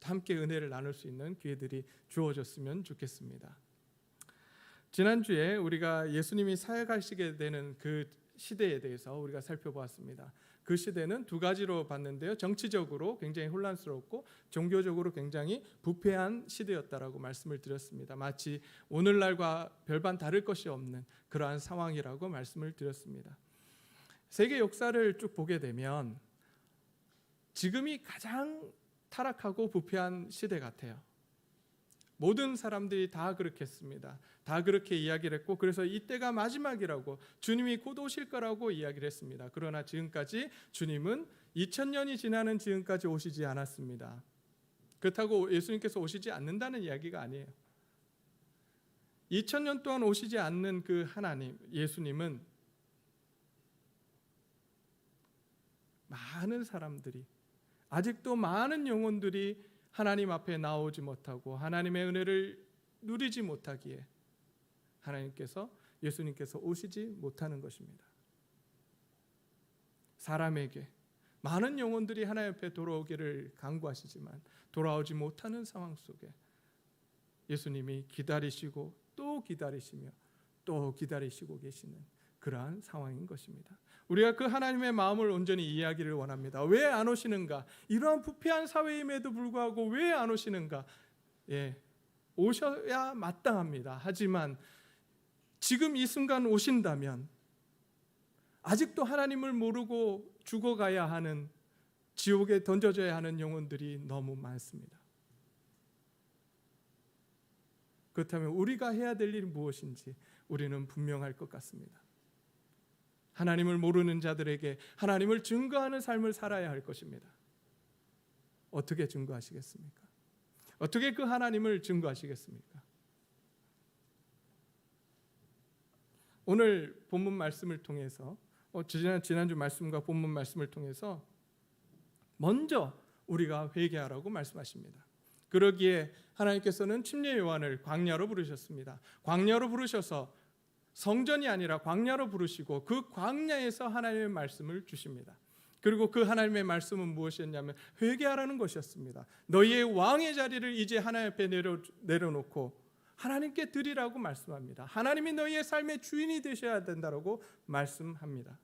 함께 은혜를 나눌 수 있는 기회들이 주어졌으면 좋겠습니다. 지난주에 우리가 예수님이 사역하시게 되는 그 시대에 대해서 우리가 살펴보았습니다. 그 시대는 두 가지로 봤는데요. 정치적으로 굉장히 혼란스럽고 종교적으로 굉장히 부패한 시대였다라고 말씀을 드렸습니다. 마치 오늘날과 별반 다를 것이 없는 그러한 상황이라고 말씀을 드렸습니다. 세계 역사를 쭉 보게 되면 지금이 가장 타락하고 부패한 시대 같아요. 모든 사람들이 다 그렇게 했습니다. 다 그렇게 이야기를 했고, 그래서 이때가 마지막이라고, 주님이 곧 오실 거라고 이야기를 했습니다. 그러나 지금까지 주님은 2000년이 지나는 지금까지 오시지 않았습니다. 그렇다고 예수님께서 오시지 않는다는 이야기가 아니에요. 2000년 동안 오시지 않는 그 하나님, 예수님은 많은 사람들이, 아직도 많은 영혼들이 하나님 앞에 나오지 못하고 하나님의 은혜를 누리지 못하기에 하나님께서, 예수님께서 오시지 못하는 것입니다. 사람에게 많은 영혼들이 하나님 앞에 돌아오기를 간구하시지만 돌아오지 못하는 상황 속에 예수님이 기다리시고 또 기다리시며 또 기다리시고 계시는 그러한 상황인 것입니다. 우리가 그 하나님의 마음을 온전히 이해하기를 원합니다. 왜 안 오시는가? 이러한 부패한 사회임에도 불구하고 왜 안 오시는가? 오셔야 마땅합니다. 하지만 지금 이 순간 오신다면 아직도 하나님을 모르고 죽어가야 하는, 지옥에 던져져야 하는 영혼들이 너무 많습니다. 그렇다면 우리가 해야 될 일이 무엇인지 우리는 분명할 것 같습니다. 하나님을 모르는 자들에게 하나님을 증거하는 삶을 살아야 할 것입니다. 어떻게 증거하시겠습니까? 어떻게 그 하나님을 증거하시겠습니까? 오늘 본문 말씀을 통해서, 지난주 말씀과 본문 말씀을 통해서 먼저 우리가 회개하라고 말씀하십니다. 그러기에 하나님께서는 침례 요한을 광야로 부르셨습니다. 광야로 부르셔서 성전이 아니라 광야로 부르시고 그 광야에서 하나님의 말씀을 주십니다. 그리고 그 하나님의 말씀은 무엇이었냐면 회개하라는 것이었습니다. 너희의 왕의 자리를 이제 하나님 앞에 내려놓고 하나님께 드리라고 말씀합니다. 하나님이 너희의 삶의 주인이 되셔야 된다고 말씀합니다.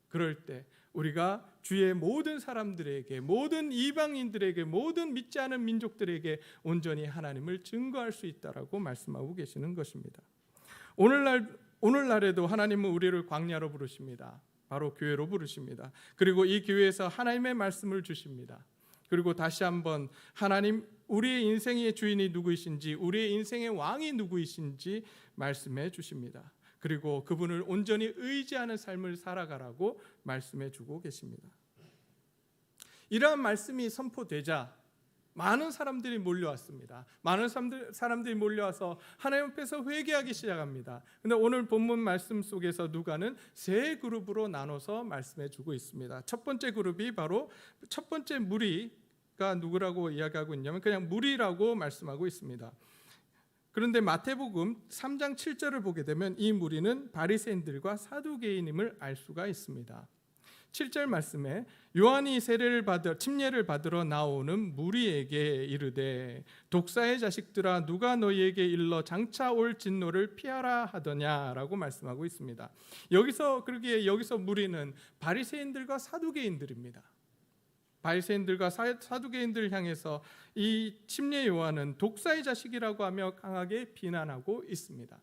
그럴 때 우리가 주의 모든 사람들에게, 모든 이방인들에게, 모든 믿지 않은 민족들에게 온전히 하나님을 증거할 수 있다라고 말씀하고 계시는 것입니다. 오늘날에도 하나님은 우리를 광야로 부르십니다. 바로 교회로 부르십니다. 그리고 이 교회에서 하나님의 말씀을 주십니다. 그리고 다시 한번 하나님, 우리의 인생의 주인이 누구이신지, 우리의 인생의 왕이 누구이신지 말씀해 주십니다. 그리고 그분을 온전히 의지하는 삶을 살아가라고 말씀해 주고 계십니다. 이러한 말씀이 선포되자 많은 사람들이 몰려왔습니다. 많은 사람들이 몰려와서 하나님 앞에서 회개하기 시작합니다. 그런데 오늘 본문 말씀 속에서 누가는 세 그룹으로 나눠서 말씀해 주고 있습니다. 첫 번째 그룹이 바로 첫 번째 무리가 누구라고 이야기하고 있냐면 그냥 무리라고 말씀하고 있습니다. 그런데 마태복음 3장 7절을 보게 되면 이 무리는 바리새인들과 사두개인임을 알 수가 있습니다. 7절 말씀에 요한이 침례를 받으러 나오는 무리에게 이르되 독사의 자식들아 누가 너희에게 일러 장차 올 진노를 피하라 하더냐라고 말씀하고 있습니다. 여기서 무리는 바리새인들과 사두개인들입니다. 바리새인들과 사두개인들을 향해서 이 침례 요한은 독사의 자식이라고 하며 강하게 비난하고 있습니다.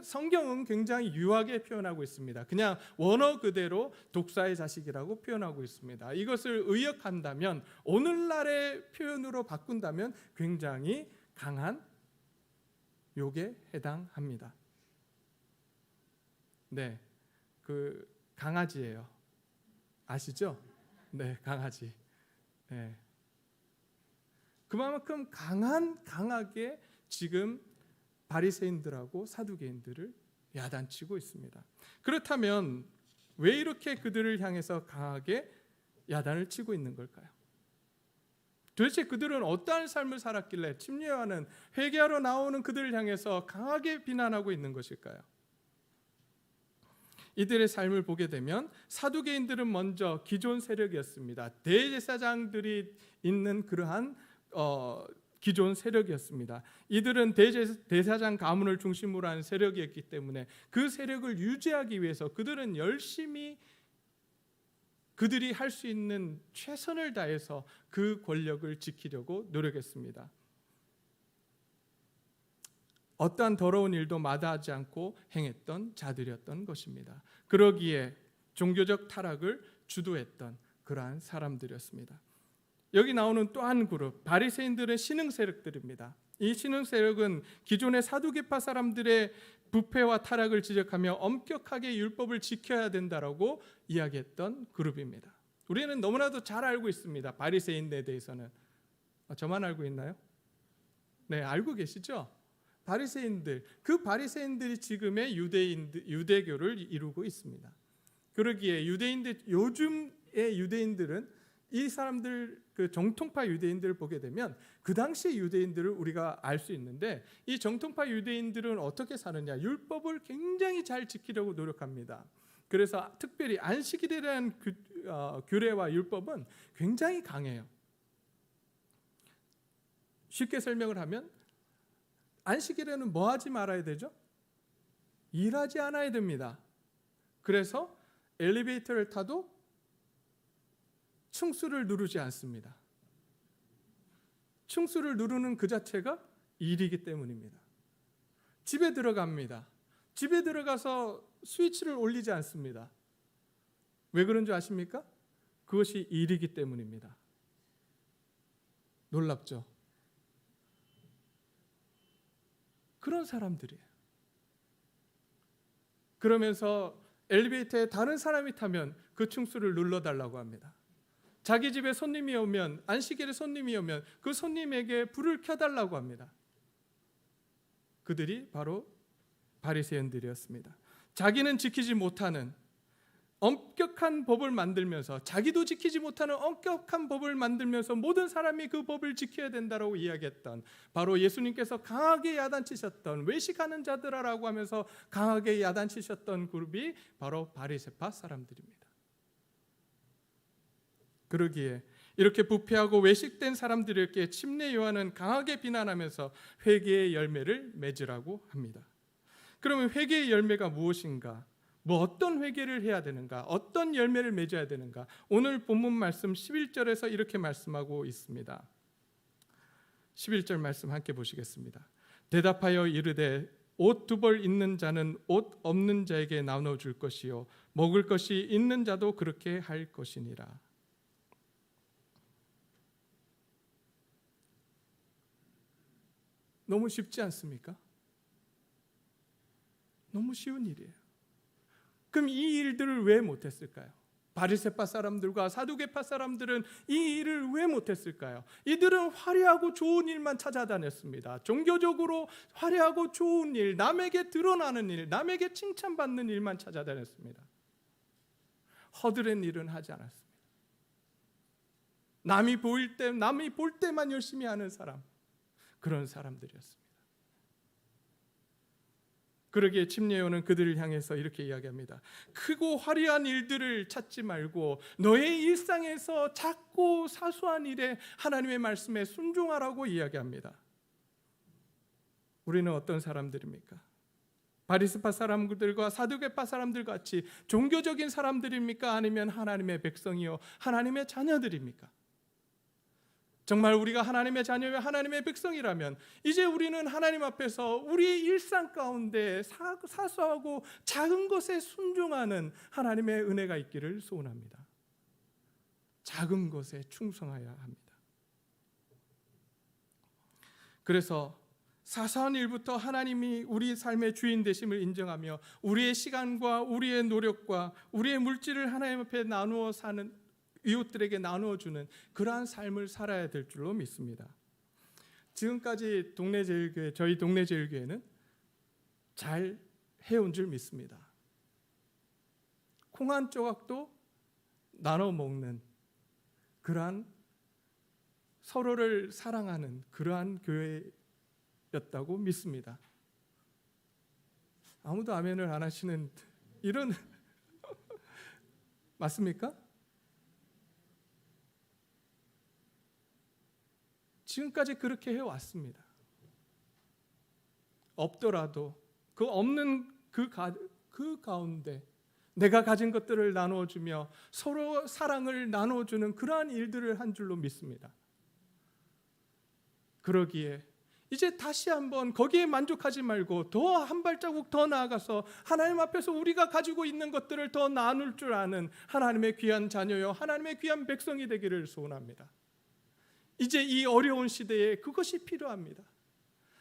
성경은 굉장히 유하게 표현하고 있습니다. 그냥 원어 그대로 독사의 자식이라고 표현하고 있습니다. 이것을 의역한다면, 오늘날의 표현으로 바꾼다면 굉장히 강한 욕에 해당합니다. 네, 그 강아지예요. 아시죠? 네, 강아지. 네. 그만큼 강하게 지금 바리새인들하고 사두개인들을 야단치고 있습니다. 그렇다면 왜 이렇게 그들을 향해서 강하게 야단을 치고 있는 걸까요? 도대체 그들은 어떠한 삶을 살았길래 침례 요한은 회개하러 나오는 그들을 향해서 강하게 비난하고 있는 것일까요? 이들의 삶을 보게 되면 사두개인들은 먼저 기존 세력이었습니다. 대제사장들이 있는 그러한 기존 세력이었습니다. 이들은 대사장 가문을 중심으로 한 세력이었기 때문에 그 세력을 유지하기 위해서 그들은 열심히 그들이 할 수 있는 최선을 다해서 그 권력을 지키려고 노력했습니다. 어떠한 더러운 일도 마다하지 않고 행했던 자들이었던 것입니다. 그러기에 종교적 타락을 주도했던 그러한 사람들이었습니다. 여기 나오는 또 한 그룹, 바리새인들의 신흥 세력들입니다. 이 신흥 세력은 기존의 사두개파 사람들의 부패와 타락을 지적하며 엄격하게 율법을 지켜야 된다라고 이야기했던 그룹입니다. 우리는 너무나도 잘 알고 있습니다. 바리새인들에 대해서는. 저만 알고 있나요? 네, 알고 계시죠? 바리새인들, 그 바리새인들이 지금의 유대교를 이루고 있습니다. 그러기에 요즘의 유대인들은 이 사람들, 그 정통파 유대인들을 보게 되면 그 당시 유대인들을 우리가 알 수 있는데, 이 정통파 유대인들은 어떻게 사느냐? 율법을 굉장히 잘 지키려고 노력합니다. 그래서 특별히 안식일에 대한 규례와 율법은 굉장히 강해요. 쉽게 설명을 하면 안식일에는 뭐 하지 말아야 되죠? 일하지 않아야 됩니다. 그래서 엘리베이터를 타도 층수를 누르지 않습니다. 층수를 누르는 그 자체가 일이기 때문입니다. 집에 들어갑니다. 집에 들어가서 스위치를 올리지 않습니다. 왜 그런 줄 아십니까? 그것이 일이기 때문입니다. 놀랍죠? 그런 사람들이에요. 그러면서 엘리베이터에 다른 사람이 타면 그 층수를 눌러달라고 합니다. 자기 집에 손님이 오면, 안식일에 손님이 오면 그 손님에게 불을 켜달라고 합니다. 그들이 바로 바리새인들이었습니다. 자기는 지키지 못하는 엄격한 법을 만들면서, 자기도 지키지 못하는 엄격한 법을 만들면서 모든 사람이 그 법을 지켜야 된다고 이야기했던, 바로 예수님께서 강하게 야단치셨던, 외식하는 자들아라고 하면서 강하게 야단치셨던 그룹이 바로 바리새파 사람들입니다. 그러기에 이렇게 부패하고 외식된 사람들에게 침례 요한은 강하게 비난하면서 회개의 열매를 맺으라고 합니다. 그러면 회개의 열매가 무엇인가? 어떤 회개를 해야 되는가? 어떤 열매를 맺어야 되는가? 오늘 본문 말씀 11절에서 이렇게 말씀하고 있습니다. 11절 말씀 함께 보시겠습니다. 대답하여 이르되 옷 두 벌 있는 자는 옷 없는 자에게 나눠 줄 것이요 먹을 것이 있는 자도 그렇게 할 것이니라. 너무 쉽지 않습니까? 너무 쉬운 일이에요. 그럼 이 일들을 왜 못했을까요? 바리새파 사람들과 사두개파 사람들은 이 일을 왜 못했을까요? 이들은 화려하고 좋은 일만 찾아다녔습니다. 종교적으로 화려하고 좋은 일, 남에게 드러나는 일, 남에게 칭찬받는 일만 찾아다녔습니다. 허드렛 일은 하지 않았습니다. 남이 볼 때만 열심히 하는 사람, 그런 사람들이었습니다. 그러기에 침례요한은 그들을 향해서 이렇게 이야기합니다. 크고 화려한 일들을 찾지 말고 너의 일상에서 작고 사소한 일에 하나님의 말씀에 순종하라고 이야기합니다. 우리는 어떤 사람들입니까? 바리새파 사람들과 사두개파 사람들 같이 종교적인 사람들입니까? 아니면 하나님의 백성이요 하나님의 자녀들입니까? 정말 우리가 하나님의 자녀와 하나님의 백성이라면 이제 우리는 하나님 앞에서 우리의 일상 가운데 사소하고 작은 것에 순종하는 하나님의 은혜가 있기를 소원합니다. 작은 것에 충성해야 합니다. 그래서 사소한 일부터 하나님이 우리 삶의 주인 되심을 인정하며 우리의 시간과 우리의 노력과 우리의 물질을 하나님 앞에 나누어 사는, 이웃들에게 나누어주는 그러한 삶을 살아야 될 줄로 믿습니다. 지금까지 저희 동네 제일교회는 잘 해온 줄 믿습니다. 콩 한 조각도 나눠 먹는 그러한 서로를 사랑하는 그러한 교회였다고 믿습니다. 아무도 아멘을 안 하시는 이런 맞습니까? 지금까지 그렇게 해왔습니다. 없더라도 그 없는 그 가운데 내가 가진 것들을 나누어주며 서로 사랑을 나누어주는 그러한 일들을 한 줄로 믿습니다. 그러기에 이제 다시 한번 거기에 만족하지 말고 더 한 발자국 더 나아가서 하나님 앞에서 우리가 가지고 있는 것들을 더 나눌 줄 아는 하나님의 귀한 자녀요, 하나님의 귀한 백성이 되기를 소원합니다. 이제 이 어려운 시대에 그것이 필요합니다.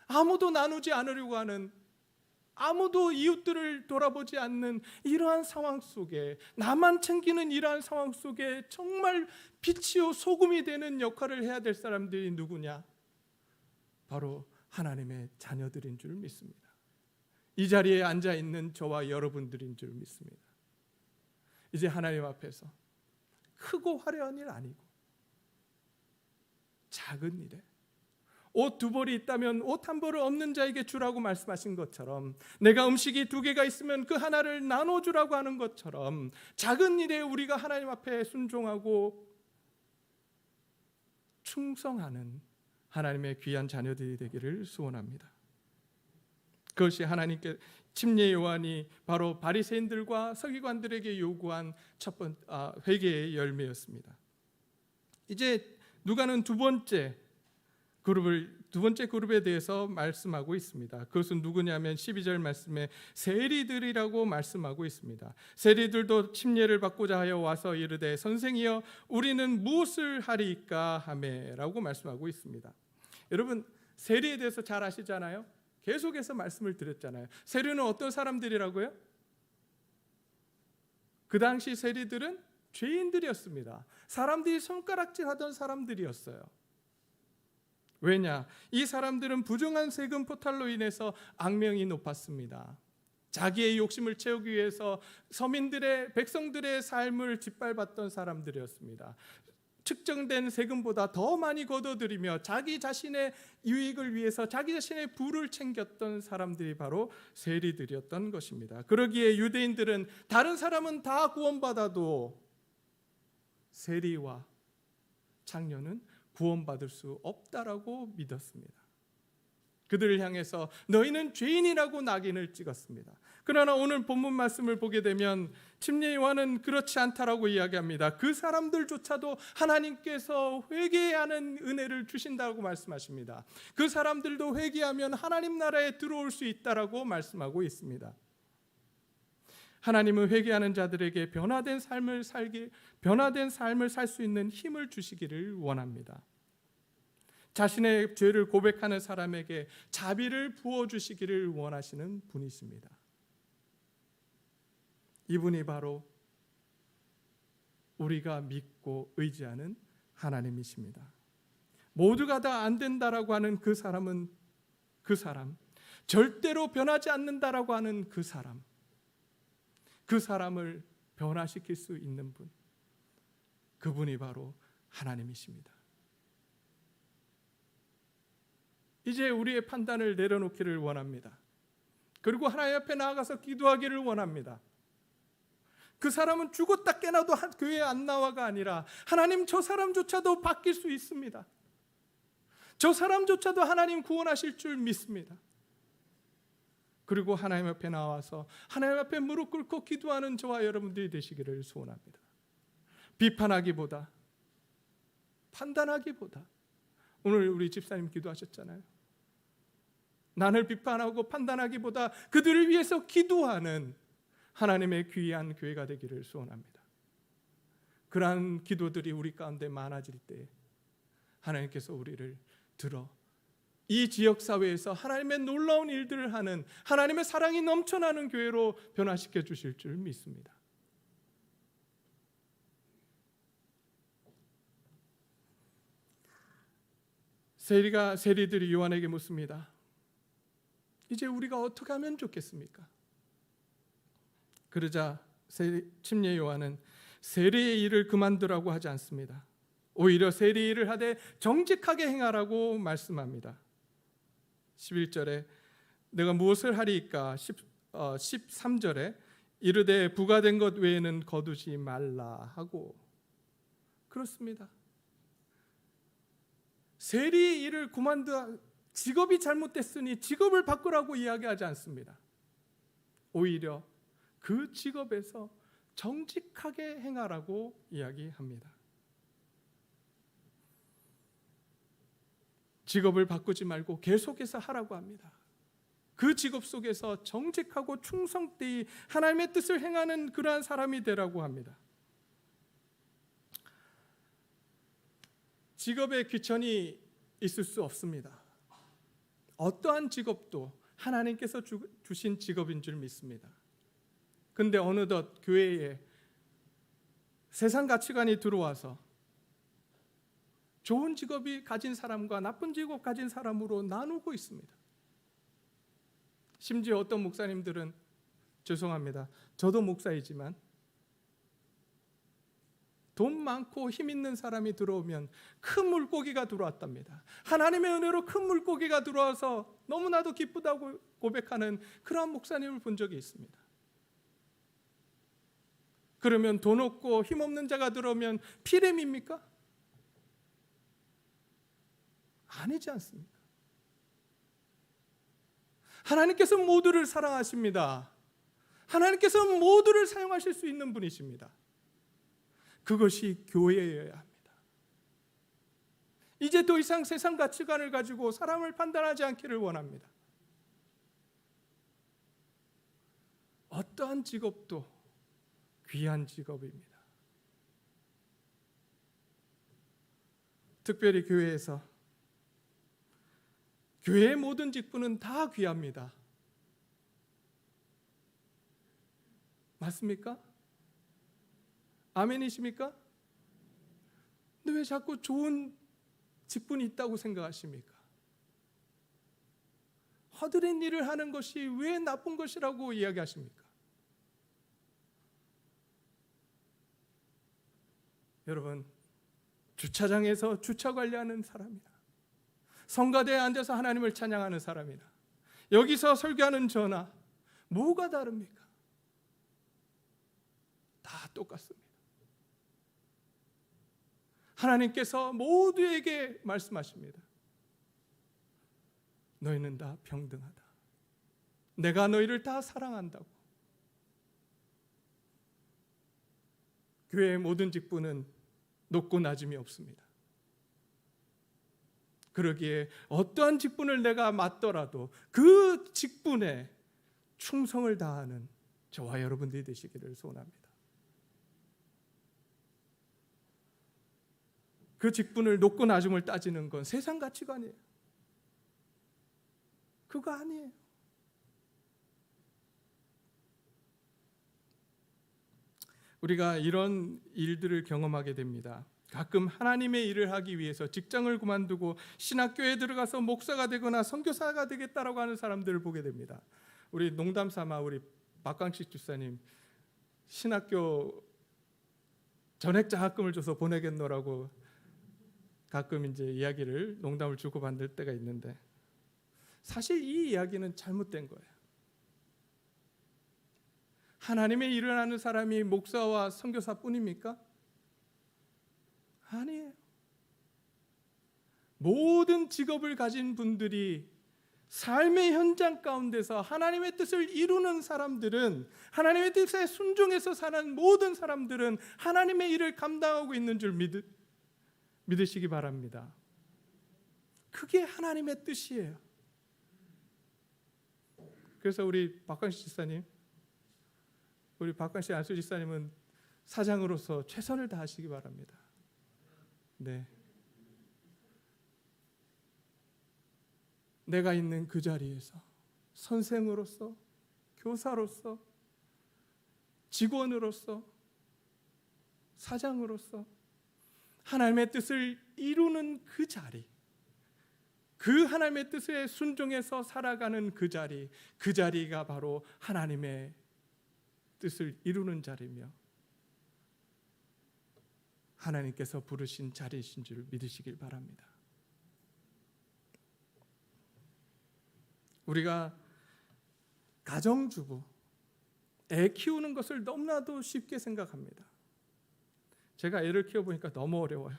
아무도 나누지 않으려고 하는, 아무도 이웃들을 돌아보지 않는 이러한 상황 속에, 나만 챙기는 이러한 상황 속에 정말 빛이요 소금이 되는 역할을 해야 될 사람들이 누구냐? 바로 하나님의 자녀들인 줄 믿습니다. 이 자리에 앉아 있는 저와 여러분들인 줄 믿습니다. 이제 하나님 앞에서 크고 화려한 일 아니고 작은 일에, 옷 2벌이 있다면 옷 1벌을 없는 자에게 주라고 말씀하신 것처럼, 내가 음식이 2개가 있으면 그 하나를 나눠주라고 하는 것처럼, 작은 일에 우리가 하나님 앞에 순종하고 충성하는 하나님의 귀한 자녀들이 되기를 소원합니다. 그것이 하나님께 침례 요한이 바로 바리새인들과 서기관들에게 요구한 회개의 열매였습니다. 이제 누가는 두 번째 그룹에 대해서 말씀하고 있습니다. 그것은 누구냐면 12절 말씀에 세리들이라고 말씀하고 있습니다. 세리들도 침례를 받고자 하여 와서 이르되 선생이여 우리는 무엇을 하리이까 하매라고 말씀하고 있습니다. 여러분, 세리에 대해서 잘 아시잖아요. 계속해서 말씀을 드렸잖아요. 세리는 어떤 사람들이라고요? 그 당시 세리들은 죄인들이었습니다. 사람들이 손가락질하던 사람들이었어요. 왜냐? 이 사람들은 부정한 세금 포탈로 인해서 악명이 높았습니다. 자기의 욕심을 채우기 위해서 백성들의 삶을 짓밟았던 사람들이었습니다. 측정된 세금보다 더 많이 걷어들이며 자기 자신의 유익을 위해서 자기 자신의 부를 챙겼던 사람들이 바로 세리들이었던 것입니다. 그러기에 유대인들은 다른 사람은 다 구원받아도 세리와 창녀는 구원받을 수 없다라고 믿었습니다. 그들을 향해서 너희는 죄인이라고 낙인을 찍었습니다. 그러나 오늘 본문 말씀을 보게 되면 침례 요한은 그렇지 않다라고 이야기합니다. 그 사람들조차도 하나님께서 회개해야 하는 은혜를 주신다고 말씀하십니다. 그 사람들도 회개하면 하나님 나라에 들어올 수 있다라고 말씀하고 있습니다. 하나님은 회개하는 자들에게 변화된 삶을 살 수 있는 힘을 주시기를 원합니다. 자신의 죄를 고백하는 사람에게 자비를 부어주시기를 원하시는 분이십니다. 이분이 바로 우리가 믿고 의지하는 하나님이십니다. 모두가 다 안 된다라고 하는 그 사람, 절대로 변하지 않는다라고 하는 그 사람을 변화시킬 수 있는 분, 그분이 바로 하나님이십니다. 이제 우리의 판단을 내려놓기를 원합니다. 그리고 하나님 앞에 나아가서 기도하기를 원합니다. 그 사람은 죽었다 깨나도 교회에 안 나와가 아니라 하나님, 저 사람조차도 바뀔 수 있습니다. 저 사람조차도 하나님 구원하실 줄 믿습니다. 그리고 하나님 앞에 나와서 하나님 앞에 무릎 꿇고 기도하는 저와 여러분들이 되시기를 소원합니다. 비판하기보다, 판단하기보다, 오늘 우리 집사님 기도하셨잖아요. 나를 비판하고 판단하기보다 그들을 위해서 기도하는 하나님의 귀한 교회가 되기를 소원합니다. 그러한 기도들이 우리 가운데 많아질 때 하나님께서 우리를 들어 이 지역사회에서 하나님의 놀라운 일들을 하는, 하나님의 사랑이 넘쳐나는 교회로 변화시켜 주실 줄 믿습니다. 세리들이 요한에게 묻습니다. 이제 우리가 어떻게 하면 좋겠습니까? 그러자 침례 요한은 세리의 일을 그만두라고 하지 않습니다. 오히려 세리의 일을 하되 정직하게 행하라고 말씀합니다. 11절에 내가 무엇을 하리이까? 13절에 이르되 부과된 것 외에는 거두지 말라 하고, 그렇습니다. 세리 일을 그만둬 직업이 잘못됐으니 직업을 바꾸라고 이야기하지 않습니다. 오히려 그 직업에서 정직하게 행하라고 이야기합니다. 직업을 바꾸지 말고 계속해서 하라고 합니다. 그 직업 속에서 정직하고 충성되이 하나님의 뜻을 행하는 그러한 사람이 되라고 합니다. 직업에 귀천이 있을 수 없습니다. 어떠한 직업도 하나님께서 주신 직업인 줄 믿습니다. 근데 어느덧 교회에 세상 가치관이 들어와서 좋은 직업이 가진 사람과 나쁜 직업 가진 사람으로 나누고 있습니다. 심지어 어떤 목사님들은, 죄송합니다, 저도 목사이지만 돈 많고 힘 있는 사람이 들어오면 큰 물고기가 들어왔답니다. 하나님의 은혜로 큰 물고기가 들어와서 너무나도 기쁘다고 고백하는 그러한 목사님을 본 적이 있습니다. 그러면 돈 없고 힘 없는 자가 들어오면 피렘입니까? 아니지 않습니다. 하나님께서 모두를 사랑하십니다. 하나님께서 모두를 사용하실 수 있는 분이십니다. 그것이 교회여야 합니다. 이제 더 이상 세상 가치관을 가지고 사람을 판단하지 않기를 원합니다. 어떠한 직업도 귀한 직업입니다. 특별히 교회에서 교회의 모든 직분은 다 귀합니다. 맞습니까? 아멘이십니까? 근데 왜 자꾸 좋은 직분이 있다고 생각하십니까? 허드렛 일을 하는 것이 왜 나쁜 것이라고 이야기하십니까? 여러분, 주차장에서 주차 관리하는 사람이다, 성가대에 앉아서 하나님을 찬양하는 사람이다, 여기서 설교하는 저나 뭐가 다릅니까? 다 똑같습니다. 하나님께서 모두에게 말씀하십니다. 너희는 다 평등하다. 내가 너희를 다 사랑한다고. 교회의 모든 직분은 높고 낮음이 없습니다. 그러기에 어떠한 직분을 내가 맡더라도 그 직분에 충성을 다하는 저와 여러분들이 되시기를 소원합니다. 그 직분을 높고 낮음을 따지는 건 세상 가치관이에요. 그거 아니에요. 우리가 이런 일들을 경험하게 됩니다. 가끔 하나님의 일을 하기 위해서 직장을 그만두고 신학교에 들어가서 목사가 되거나 선교사가 되겠다라고 하는 사람들을 보게 됩니다. 우리 농담 삼아 우리 박광식 집사님 신학교 전액 장학금을 줘서 보내겠노라고 가끔 이제 이야기를 농담을 주고받을 때가 있는데, 사실 이 이야기는 잘못된 거예요. 하나님의 일을 하는 사람이 목사와 선교사뿐입니까? 아니에요. 모든 직업을 가진 분들이 삶의 현장 가운데서 하나님의 뜻을 이루는 사람들은, 하나님의 뜻에 순종해서 사는 모든 사람들은 하나님의 일을 감당하고 있는 줄 믿으시기 바랍니다. 그게 하나님의 뜻이에요. 그래서 우리 박광식 집사님, 우리 박광식 안수 집사님은 사장으로서 최선을 다하시기 바랍니다. 네. 내가 있는 그 자리에서 선생으로서, 교사로서, 직원으로서, 사장으로서 하나님의 뜻을 이루는 그 자리, 그 하나님의 뜻에 순종해서 살아가는 그 자리, 그 자리가 바로 하나님의 뜻을 이루는 자리며 하나님께서 부르신 자리이신 줄 믿으시길 바랍니다. 우리가 가정주부, 애 키우는 것을 너무나도 쉽게 생각합니다. 제가 애를 키워보니까 너무 어려워요.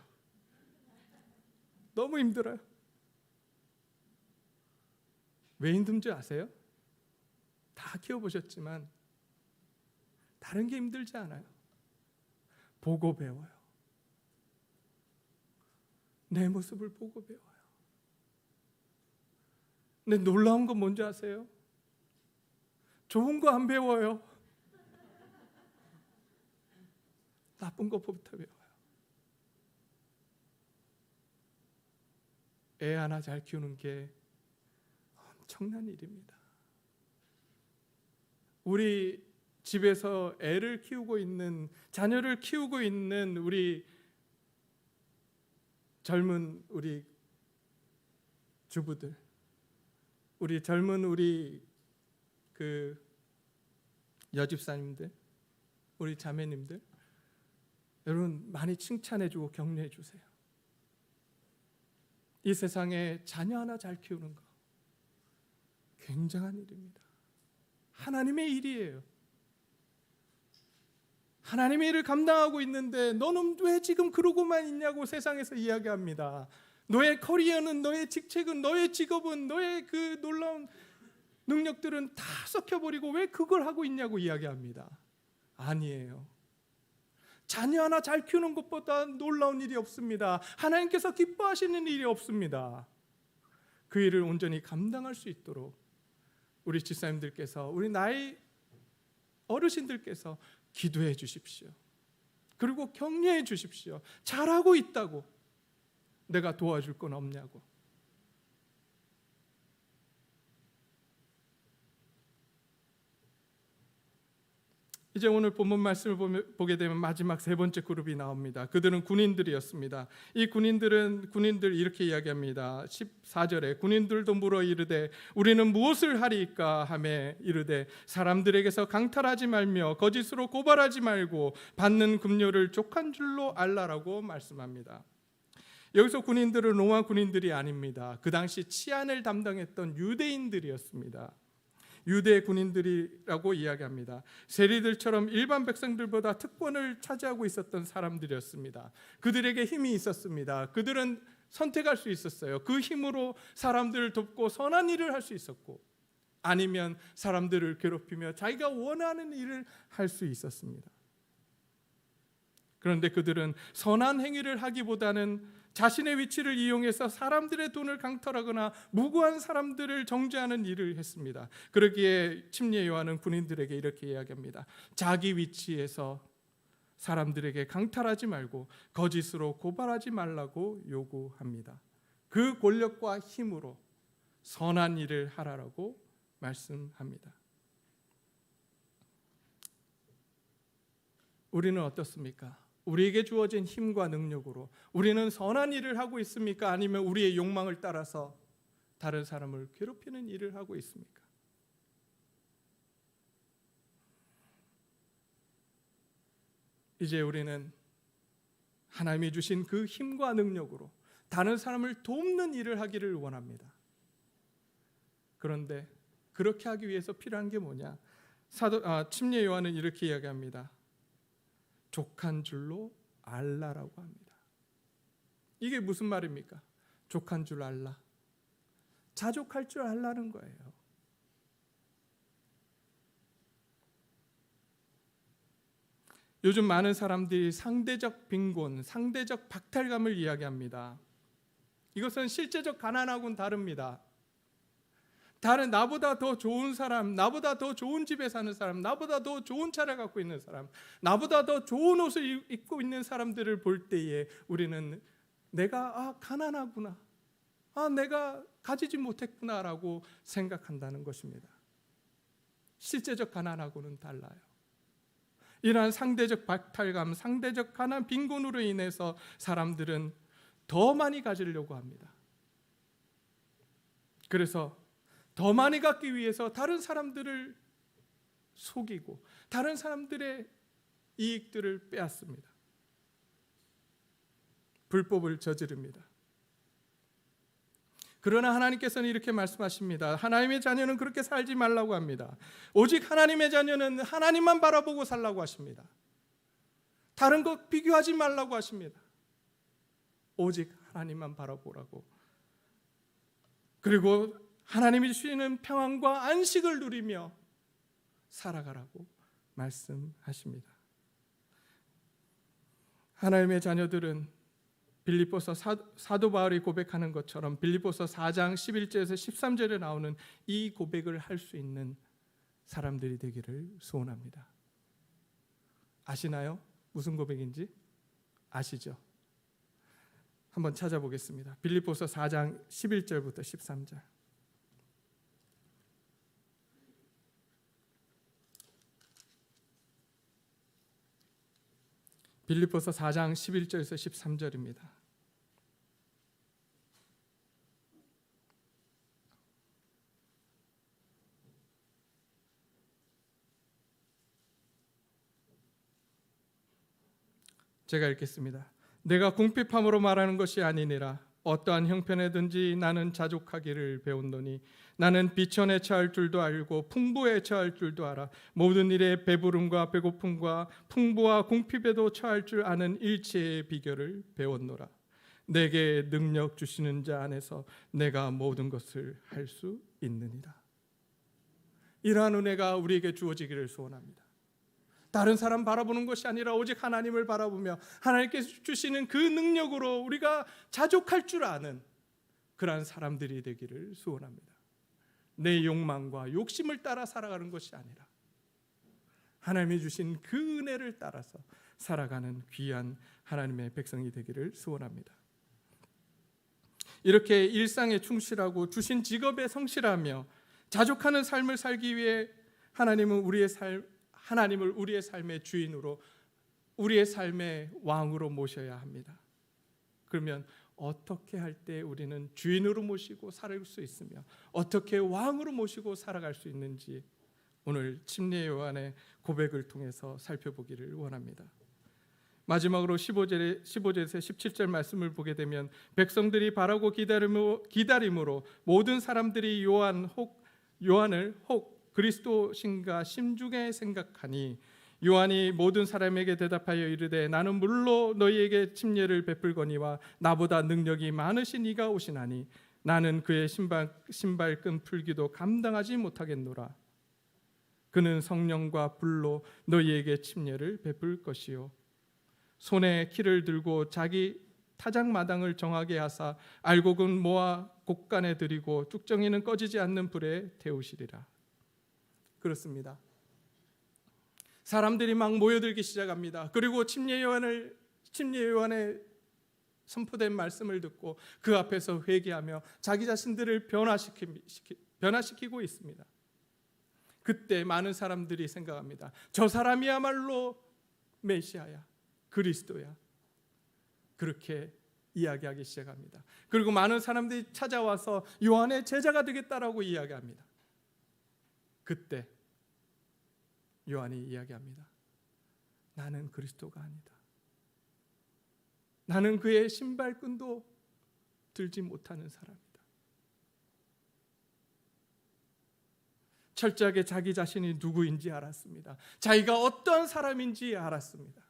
너무 힘들어요. 왜 힘든지 아세요? 다 키워보셨지만 다른 게 힘들지 않아요. 보고 배워요. 내 모습을 보고 배워요. 근데 놀라운 건 뭔지 아세요? 좋은 거 안 배워요. 나쁜 것부터 배워요. 애 하나 잘 키우는 게 엄청난 일입니다. 우리 집에서 애를 키우고 있는, 자녀를 키우고 있는 우리 젊은 우리 주부들, 우리 젊은 우리 그 여집사님들, 우리 자매님들, 여러분 많이 칭찬해주고 격려해주세요. 이 세상에 자녀 하나 잘 키우는 거 굉장한 일입니다. 하나님의 일이에요. 하나님의 일을 감당하고 있는데 너는 왜 지금 그러고만 있냐고 세상에서 이야기합니다. 너의 커리어는, 너의 직책은, 너의 직업은, 너의 그 놀라운 능력들은 다 썩혀버리고 왜 그걸 하고 있냐고 이야기합니다. 아니에요. 자녀 하나 잘 키우는 것보다 놀라운 일이 없습니다. 하나님께서 기뻐하시는 일이 없습니다. 그 일을 온전히 감당할 수 있도록 우리 집사님들께서, 우리 나이 어르신들께서 기도해 주십시오. 그리고 격려해 주십시오. 잘하고 있다고. 내가 도와줄 건 없냐고. 이제 오늘 본문 말씀을 보게 되면 마지막 세 번째 그룹이 나옵니다. 그들은 군인들이었습니다. 이 군인들 이렇게 이야기합니다. 14절에 군인들도 물어 이르되 우리는 무엇을 하리이까 하매 이르되 사람들에게서 강탈하지 말며 거짓으로 고발하지 말고 받는 급료를 족한 줄로 알라라고 말씀합니다. 여기서 군인들은 로마 군인들이 아닙니다. 그 당시 치안을 담당했던 유대인들이었습니다. 유대 군인들이라고 이야기합니다. 세리들처럼 일반 백성들보다 특권을 차지하고 있었던 사람들이었습니다. 그들에게 힘이 있었습니다. 그들은 선택할 수 있었어요. 그 힘으로 사람들을 돕고 선한 일을 할 수 있었고, 아니면 사람들을 괴롭히며 자기가 원하는 일을 할 수 있었습니다. 그런데 그들은 선한 행위를 하기보다는 자신의 위치를 이용해서 사람들의 돈을 강탈하거나 무고한 사람들을 정죄하는 일을 했습니다. 그러기에 침례 요한은 군인들에게 이렇게 이야기합니다. 자기 위치에서 사람들에게 강탈하지 말고 거짓으로 고발하지 말라고 요구합니다. 그 권력과 힘으로 선한 일을 하라고 말씀합니다. 우리는 어떻습니까? 우리에게 주어진 힘과 능력으로 우리는 선한 일을 하고 있습니까? 아니면 우리의 욕망을 따라서 다른 사람을 괴롭히는 일을 하고 있습니까? 이제 우리는 하나님이 주신 그 힘과 능력으로 다른 사람을 돕는 일을 하기를 원합니다. 그런데 그렇게 하기 위해서 필요한 게 뭐냐? 침례 요한은 이렇게 이야기합니다. 족한 줄로 알라라고 합니다. 이게 무슨 말입니까? 족한 줄 알라. 자족할 줄 알라는 거예요. 요즘 많은 사람들이 상대적 빈곤, 상대적 박탈감을 이야기합니다. 이것은 실제적 가난하고는 다릅니다. 다른 나보다 더 좋은 사람, 나보다 더 좋은 집에 사는 사람, 나보다 더 좋은 차를 갖고 있는 사람, 나보다 더 좋은 옷을 입고 있는 사람들을 볼 때에 우리는 내가 가난하구나, 내가 가지지 못했구나라고 생각한다는 것입니다. 실제적 가난하고는 달라요. 이러한 상대적 박탈감, 상대적 가난, 빈곤으로 인해서 사람들은 더 많이 가지려고 합니다. 그래서 더 많이 갖기 위해서 다른 사람들을 속이고 다른 사람들의 이익들을 빼앗습니다. 불법을 저지릅니다. 그러나 하나님께서는 이렇게 말씀하십니다. 하나님의 자녀는 그렇게 살지 말라고 합니다. 오직 하나님의 자녀는 하나님만 바라보고 살라고 하십니다. 다른 것 비교하지 말라고 하십니다. 오직 하나님만 바라보라고, 그리고 하나님이 주시는 평안과 안식을 누리며 살아가라고 말씀하십니다. 하나님의 자녀들은 빌립보서 사도 바울이 고백하는 것처럼 빌립보서 4장 11절에서 13절에 나오는 이 고백을 할 수 있는 사람들이 되기를 소원합니다. 아시나요? 무슨 고백인지 아시죠? 한번 찾아보겠습니다. 빌립보서 4장 11절부터 13절. 빌립보서 4장 11절에서 13절입니다. 제가 읽겠습니다. 내가 궁핍함으로 말하는 것이 아니니라. 어떠한 형편에든지 나는 자족하기를 배웠노니 나는 비천에 처할 줄도 알고 풍부에 처할 줄도 알아. 모든 일에 배부름과 배고픔과 풍부와 궁핍에도 처할 줄 아는 일체의 비결을 배웠노라. 내게 능력 주시는 자 안에서 내가 모든 것을 할 수 있느니라. 이러한 은혜가 우리에게 주어지기를 소원합니다. 다른 사람 바라보는 것이 아니라 오직 하나님을 바라보며 하나님께서 주시는 그 능력으로 우리가 자족할 줄 아는 그러한 사람들이 되기를 소원합니다. 내 욕망과 욕심을 따라 살아가는 것이 아니라 하나님이 주신 그 은혜를 따라서 살아가는 귀한 하나님의 백성이 되기를 소원합니다. 이렇게 일상에 충실하고 주신 직업에 성실하며 자족하는 삶을 살기 위해 하나님을 우리의 삶의 주인으로, 우리의 삶의 왕으로 모셔야 합니다. 그러면 어떻게 할 때 우리는 주인으로 모시고 살아갈 수 있으며 어떻게 왕으로 모시고 살아갈 수 있는지 오늘 침례 요한의 고백을 통해서 살펴보기를 원합니다. 마지막으로 15절에서 17절 말씀을 보게 되면 백성들이 바라고 기다림으로 모든 사람들이 요한을 혹 그리스도신가 심중에 생각하니 요한이 모든 사람에게 대답하여 이르되 나는 물로 너희에게 침례를 베풀거니와 나보다 능력이 많으신 이가 오시나니 나는 그의 신발끈 풀기도 감당하지 못하겠노라. 그는 성령과 불로 너희에게 침례를 베풀 것이요 손에 키를 들고 자기 타작마당을 정하게 하사 알곡은 모아 곡간에 들이고 쭉정이는 꺼지지 않는 불에 태우시리라. 그렇습니다. 사람들이 막 모여들기 시작합니다. 그리고 침례 요한의 선포된 말씀을 듣고 그 앞에서 회개하며 자기 자신들을 변화시키고 있습니다. 그때 많은 사람들이 생각합니다. 저 사람이야말로 메시아야, 그리스도야. 그렇게 이야기하기 시작합니다. 그리고 많은 사람들이 찾아와서 요한의 제자가 되겠다라고 이야기합니다. 그때 요한이 이야기합니다. 나는 그리스도가 아니다. 나는 그의 신발끈도 들지 못하는 사람이다. 철저하게 자기 자신이 누구인지 알았습니다. 자기가 어떤 사람인지 알았습니다.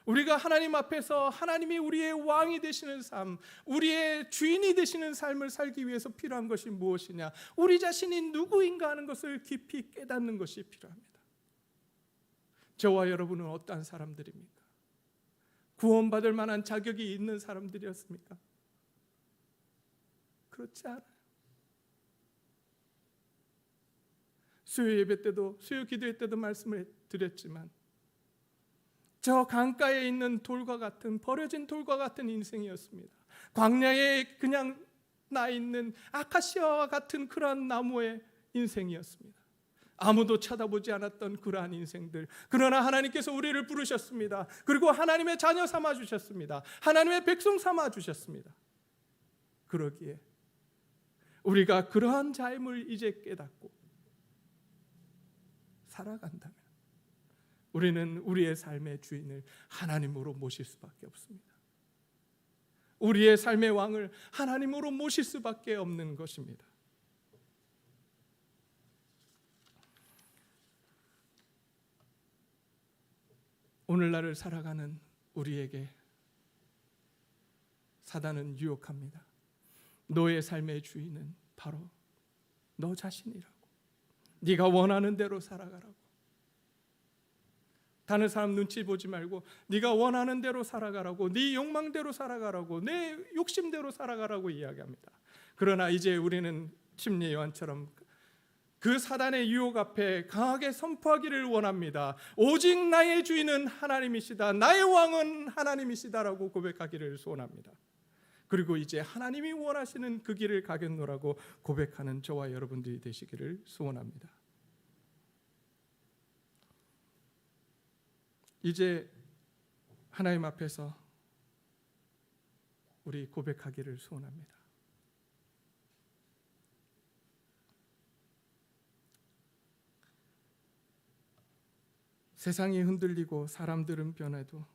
우리가 하나님 앞에서 하나님이 우리의 왕이 되시는 삶, 우리의 주인이 되시는 삶을 살기 위해서 필요한 것이 무엇이냐, 우리 자신이 누구인가 하는 것을 깊이 깨닫는 것이 필요합니다. 저와 여러분은 어떠한 사람들입니까? 구원받을 만한 자격이 있는 사람들이었습니까? 그렇지 않아요. 수요 예배 때도, 수요 기도회 때도 말씀을 드렸지만 저 강가에 있는 돌과 같은, 버려진 돌과 같은 인생이었습니다. 광야에 그냥 나 있는 아카시아와 같은 그러한 나무의 인생이었습니다. 아무도 쳐다보지 않았던 그러한 인생들. 그러나 하나님께서 우리를 부르셨습니다. 그리고 하나님의 자녀 삼아 주셨습니다. 하나님의 백성 삼아 주셨습니다. 그러기에 우리가 그러한 자임을 이제 깨닫고 살아간다면 우리는 우리의 삶의 주인을 하나님으로 모실 수밖에 없습니다. 우리의 삶의 왕을 하나님으로 모실 수밖에 없는 것입니다. 오늘날을 살아가는 우리에게 사단은 유혹합니다. 너의 삶의 주인은 바로 너 자신이라고. 네가 원하는 대로 살아가라고. 다른 사람 눈치 보지 말고 네가 원하는 대로 살아가라고, 네 욕망대로 살아가라고, 내 욕심대로 살아가라고 이야기합니다. 그러나 이제 우리는 심리 요한처럼 그 사단의 유혹 앞에 강하게 선포하기를 원합니다. 오직 나의 주인은 하나님이시다, 나의 왕은 하나님이시다라고 고백하기를 소원합니다. 그리고 이제 하나님이 원하시는 그 길을 가겠노라고 고백하는 저와 여러분들이 되시기를 소원합니다. 이제 하나님 앞에서 우리 고백하기를 소원합니다. 세상이 흔들리고 사람들은 변해도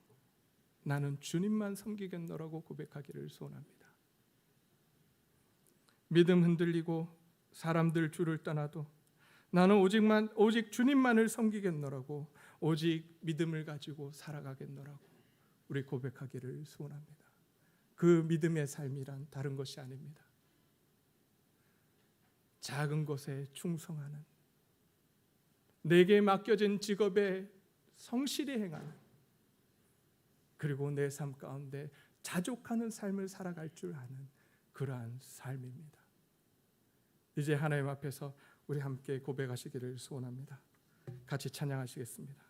나는 주님만 섬기겠노라고 고백하기를 소원합니다. 믿음 흔들리고 사람들 줄을 떠나도 나는 오직 주님만을 섬기겠노라고, 오직 믿음을 가지고 살아가겠노라고 우리 고백하기를 소원합니다. 그 믿음의 삶이란 다른 것이 아닙니다. 작은 것에 충성하는, 내게 맡겨진 직업에 성실히 행하는, 그리고 내 삶 가운데 자족하는 삶을 살아갈 줄 아는 그러한 삶입니다. 이제 하나님 앞에서 우리 함께 고백하시기를 소원합니다. 같이 찬양하시겠습니다.